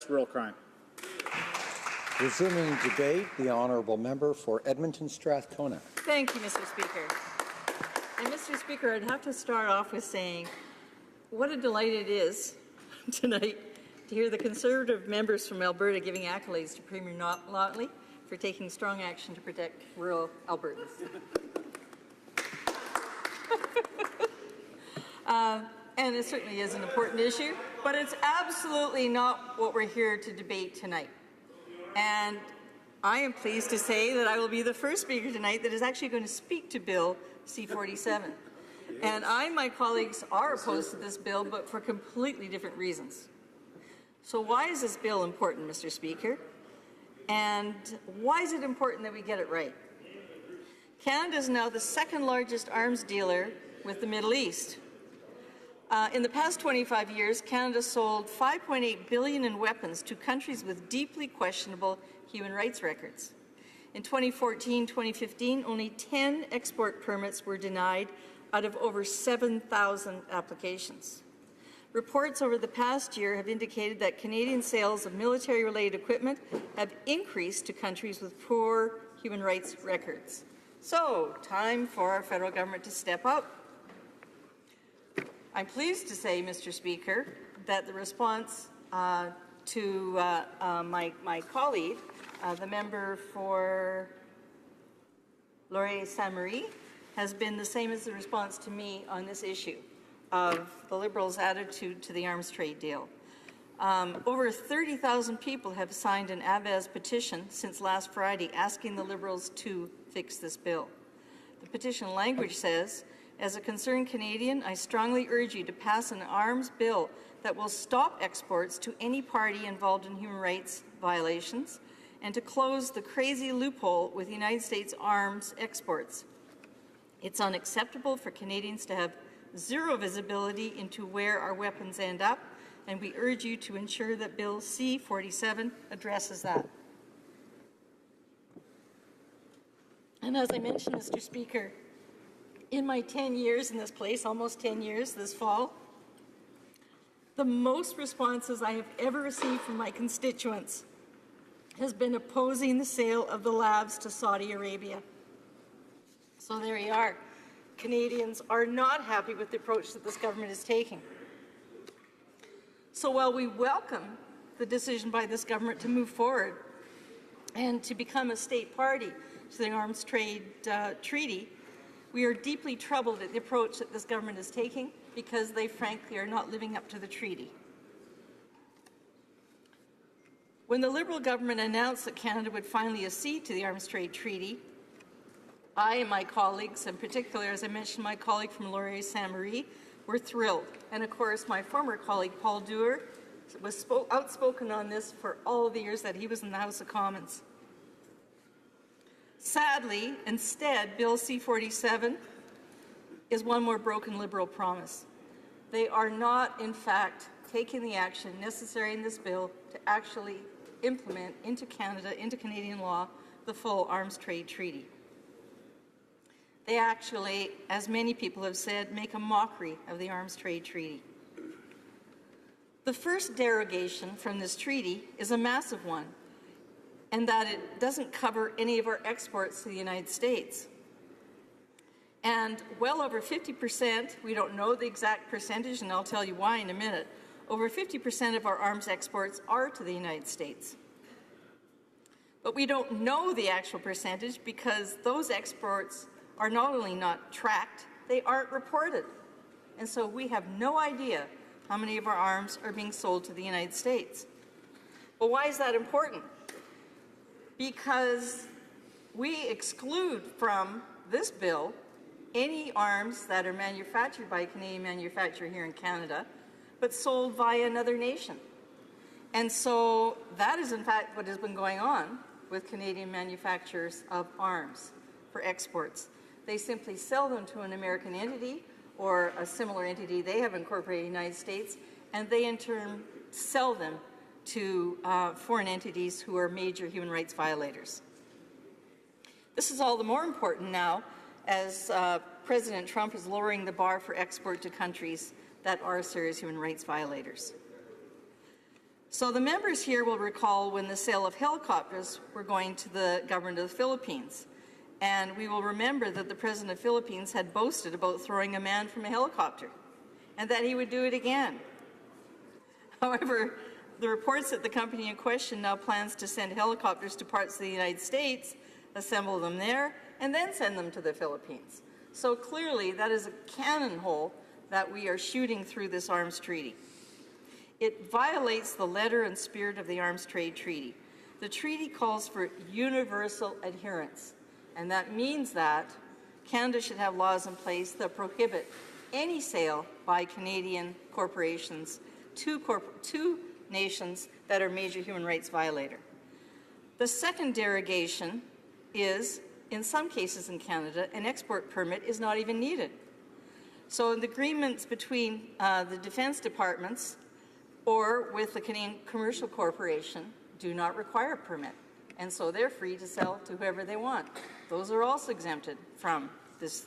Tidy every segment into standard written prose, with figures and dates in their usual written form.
Roll crime. Resuming debate, the honourable member for Edmonton Strathcona. Thank you, Mr. Speaker. And Mr. Speaker, I'd have to start off with saying what a delight it is tonight to hear the Conservative members from Alberta giving accolades to Premier Notley for taking strong action to protect rural Albertans. And it certainly is an important issue, but it's absolutely not what we're here to debate tonight. And I am pleased to say that I will be the first speaker tonight that is actually going to speak to Bill C-47. And I and my colleagues are opposed to this bill, but for completely different reasons. So why is this bill important, Mr. Speaker? And why is it important that we get it right? Canada is now the second largest arms dealer with the Middle East. In the past 25 years, Canada sold $5.8 billion in weapons to countries with deeply questionable human rights records. In 2014-2015, only 10 export permits were denied out of over 7,000 applications. Reports over the past year have indicated that Canadian sales of military-related equipment have increased to countries with poor human rights records. So, time for our federal government to step up. I'm pleased to say, Mr. Speaker, that the response to my colleague, the member for Laurier-Sainte-Marie, has been the same as the response to me on this issue of the Liberals' attitude to the arms trade deal. Over 30,000 people have signed an ABAZ petition since last Friday asking the Liberals to fix this bill. The petition language says, "As a concerned Canadian, I strongly urge you to pass an arms bill that will stop exports to any party involved in human rights violations and to close the crazy loophole with United States arms exports. It's unacceptable for Canadians to have zero visibility into where our weapons end up, and we urge you to ensure that Bill C-47 addresses that." And as I mentioned, Mr. Speaker, in my 10 years in this place, almost 10 years this fall, the most responses I have ever received from my constituents has been opposing the sale of the labs to Saudi Arabia. So there you are. Canadians are not happy with the approach that this government is taking. So while we welcome the decision by this government to move forward and to become a state party to the Arms Trade Treaty, we are deeply troubled at the approach that this government is taking because they frankly are not living up to the treaty. When the Liberal government announced that Canada would finally accede to the Arms Trade Treaty, I and my colleagues, in particular, as I mentioned, my colleague from Laurier-Sainte-Marie, were thrilled. And of course, my former colleague, Paul Dewar, was outspoken on this for all the years that he was in the House of Commons. Sadly, instead, Bill C-47 is one more broken Liberal promise. They are not, in fact, taking the action necessary in this bill to actually implement into Canada, into Canadian law, the full Arms Trade Treaty. They actually, as many people have said, make a mockery of the Arms Trade Treaty. The first derogation from this treaty is a massive one, and that it doesn't cover any of our exports to the United States. And well over 50%, we don't know the exact percentage, and I'll tell you why in a minute, over 50% of our arms exports are to the United States. But we don't know the actual percentage because those exports are not only not tracked, they aren't reported. And so we have no idea how many of our arms are being sold to the United States. Well, why is that important? Because we exclude from this bill any arms that are manufactured by a Canadian manufacturer here in Canada, but sold via another nation. And so that is in fact what has been going on with Canadian manufacturers of arms for exports. They simply sell them to an American entity or a similar entity they have incorporated in the United States, and they in turn sell them to foreign entities who are major human rights violators. This is all the more important now as President Trump is lowering the bar for export to countries that are serious human rights violators. So the members here will recall when the sale of helicopters were going to the government of the Philippines. And we will remember that the President of the Philippines had boasted about throwing a man from a helicopter and that he would do it again. However, the reports that the company in question now plans to send helicopters to parts of the United States, assemble them there, and then send them to the Philippines. So clearly, that is a cannon hole that we are shooting through this arms treaty. It violates the letter and spirit of the Arms Trade Treaty. The treaty calls for universal adherence, and that means that Canada should have laws in place that prohibit any sale by Canadian corporations to nations that are major human rights violator. The second derogation is, in some cases in Canada, an export permit is not even needed. So in the agreements between the defense departments or with the Canadian Commercial Corporation do not require a permit, and so they're free to sell to whoever they want. Those are also exempted from this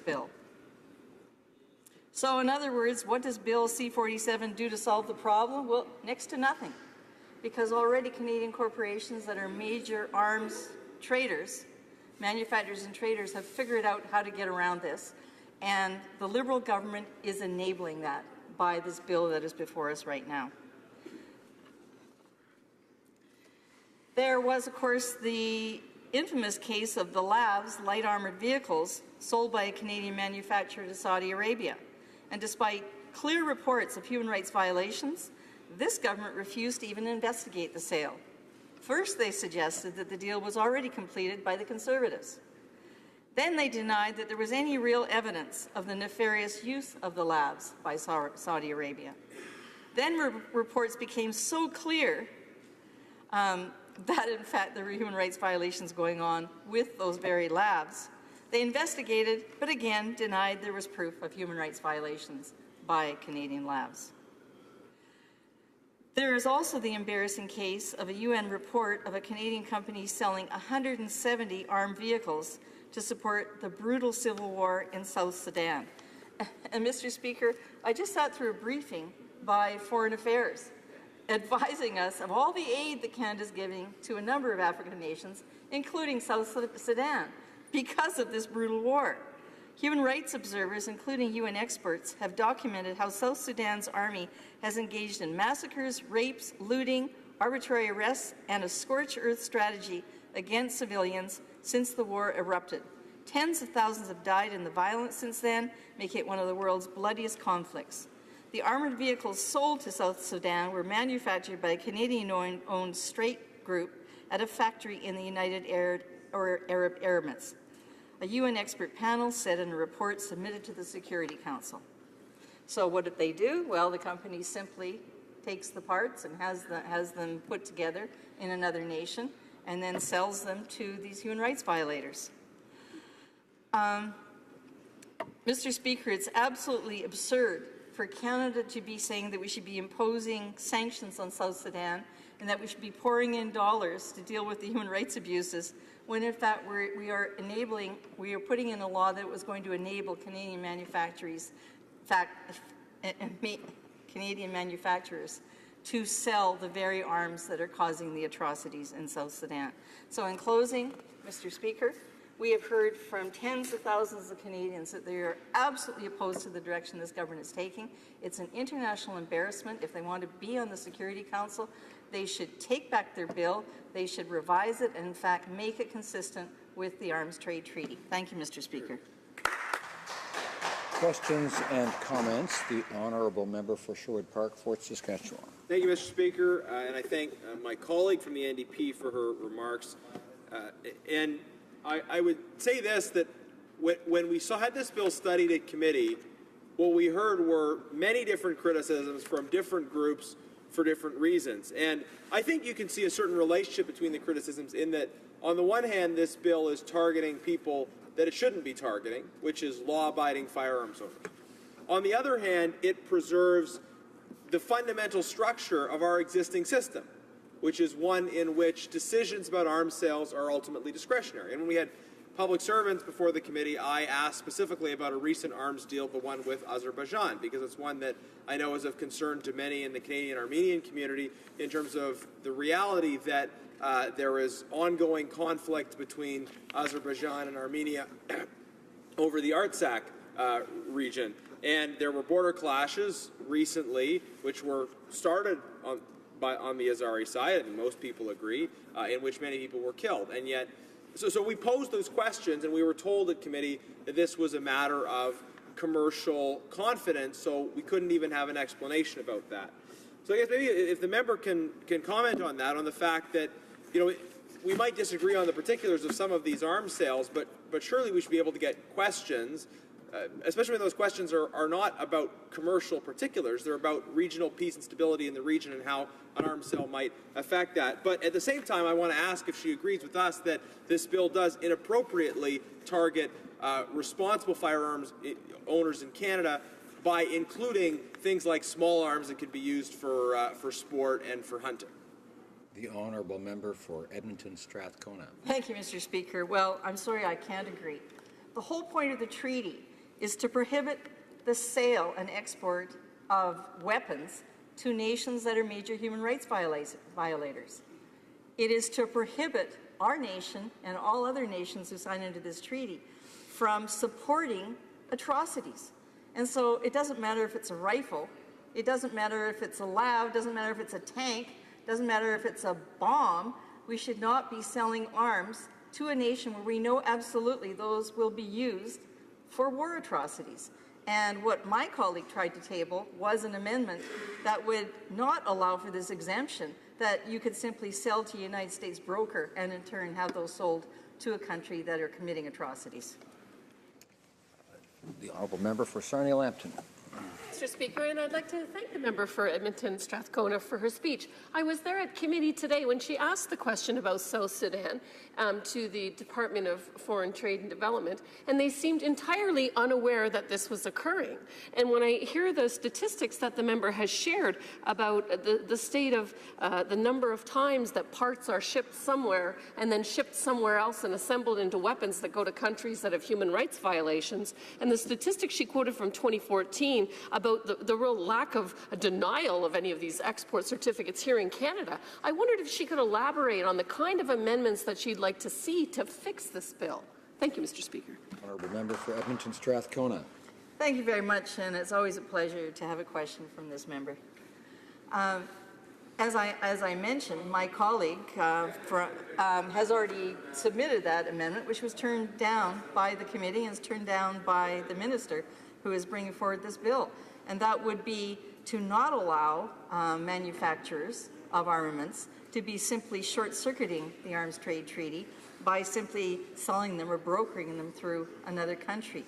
bill. So in other words, what does Bill C-47 do to solve the problem? Well, next to nothing, because already Canadian corporations that are major arms traders, manufacturers and traders, have figured out how to get around this, and the Liberal government is enabling that by this bill that is before us right now. There was, of course, the infamous case of the LAVs, light armored vehicles, sold by a Canadian manufacturer to Saudi Arabia. And despite clear reports of human rights violations, this government refused to even investigate the sale. First, they suggested that the deal was already completed by the Conservatives. Then they denied that there was any real evidence of the nefarious use of the LAVs by Saudi Arabia. Then reports became so clear that, in fact, there were human rights violations going on with those very LAVs. They investigated, but again denied there was proof of human rights violations by Canadian LAVs. There is also the embarrassing case of a UN report of a Canadian company selling 170 armed vehicles to support the brutal civil war in South Sudan. And Mr. Speaker, I just sat through a briefing by Foreign Affairs advising us of all the aid that Canada is giving to a number of African nations, including South Sudan, because of this brutal war. Human rights observers, including UN experts, have documented how South Sudan's army has engaged in massacres, rapes, looting, arbitrary arrests, and a scorched earth strategy against civilians since the war erupted. Tens of thousands have died in the violence since then, making it one of the world's bloodiest conflicts. The armored vehicles sold to South Sudan were manufactured by a Canadian-owned Straight Group at a factory in the United Arab Emirates. A UN expert panel said in a report submitted to the Security Council. So what did they do? Well, the company simply takes the parts and has them put together in another nation and then sells them to these human rights violators. Mr. Speaker, it's absolutely absurd for Canada to be saying that we should be imposing sanctions on South Sudan and that we should be pouring in dollars to deal with the human rights abuses, when in fact we are putting in a law that was going to enable Canadian manufacturers to sell the very arms that are causing the atrocities in South Sudan. So in closing, Mr. Speaker, we have heard from tens of thousands of Canadians that they are absolutely opposed to the direction this government is taking. It's an international embarrassment. If they want to be on the Security Council, they should take back their bill, they should revise it, and in fact make it consistent with the Arms Trade Treaty. Thank you, Mr. Speaker. Questions and comments. The honourable member for Sherwood Park, Fort Saskatchewan. Thank you, Mr. Speaker, and I thank my colleague from the NDP for her remarks. And I would say this, that when we had this bill studied at committee, what we heard were many different criticisms from different groups for different reasons. And I think you can see a certain relationship between the criticisms in that, on the one hand, this bill is targeting people that it shouldn't be targeting, which is law-abiding firearms owners. On the other hand, it preserves the fundamental structure of our existing system, which is one in which decisions about arms sales are ultimately discretionary. And when we had public servants before the committee, I asked specifically about a recent arms deal, the one with Azerbaijan, because it's one that I know is of concern to many in the Canadian Armenian community in terms of the reality that there is ongoing conflict between Azerbaijan and Armenia over the Artsakh region. And there were border clashes recently, which were started on the Azeri side, and most people agree, in which many people were killed. And yet, so we posed those questions, and we were told at committee that this was a matter of commercial confidence, so we couldn't even have an explanation about that. So I guess maybe if the member can comment on that, on the fact that, we might disagree on the particulars of some of these arms sales, but surely we should be able to get questions, especially when those questions are not about commercial particulars. They're about regional peace and stability in the region and how an arms sale might affect that. But at the same time, I want to ask if she agrees with us that this bill does inappropriately target responsible firearms owners in Canada by including things like small arms that could be used for sport and for hunting. The honourable member for Edmonton Strathcona. Thank you, Mr. Speaker. Well, I'm sorry, I can't agree. The whole point of the treaty is to prohibit the sale and export of weapons to nations that are major human rights violators. It is to prohibit our nation and all other nations who sign into this treaty from supporting atrocities. And so it doesn't matter if it's a rifle, it doesn't matter if it's a lav, it doesn't matter if it's a tank, it doesn't matter if it's a bomb. We should not be selling arms to a nation where we know absolutely those will be used for war atrocities. And what my colleague tried to table was an amendment that would not allow for this exemption, that you could simply sell to a United States broker and in turn have those sold to a country that are committing atrocities. The honourable member for Sarnia-Lambton. Mr. Speaker, and I'd like to thank the member for Edmonton Strathcona for her speech. I was there at committee today when she asked the question about South Sudan to the Department of Foreign Trade and Development, and they seemed entirely unaware that this was occurring. And when I hear the statistics that the member has shared about the state of the number of times that parts are shipped somewhere and then shipped somewhere else and assembled into weapons that go to countries that have human rights violations, and the statistics she quoted from 2014 about the real lack of a denial of any of these export certificates here in Canada, I wondered if she could elaborate on the kind of amendments that she'd like to see to fix this bill. Thank you, Mr. Speaker. Honourable member for Edmonton Strathcona. Thank you very much, and it's always a pleasure to have a question from this member. As I mentioned, my colleague has already submitted that amendment, which was turned down by the committee and is turned down by the minister who is bringing forward this bill. And that would be to not allow manufacturers of armaments to be simply short-circuiting the arms trade treaty by simply selling them or brokering them through another country.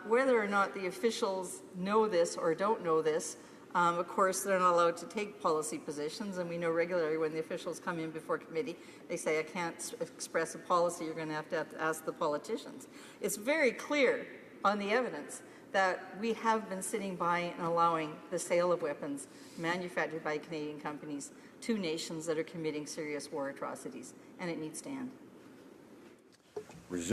Whether or not the officials know this or don't know this, of course, they're not allowed to take policy positions, and we know regularly when the officials come in before committee, they say, I can't express a policy, you're going to have to ask the politicians. It's very clear on the evidence that we have been sitting by and allowing the sale of weapons manufactured by Canadian companies to nations that are committing serious war atrocities, and it needs to end.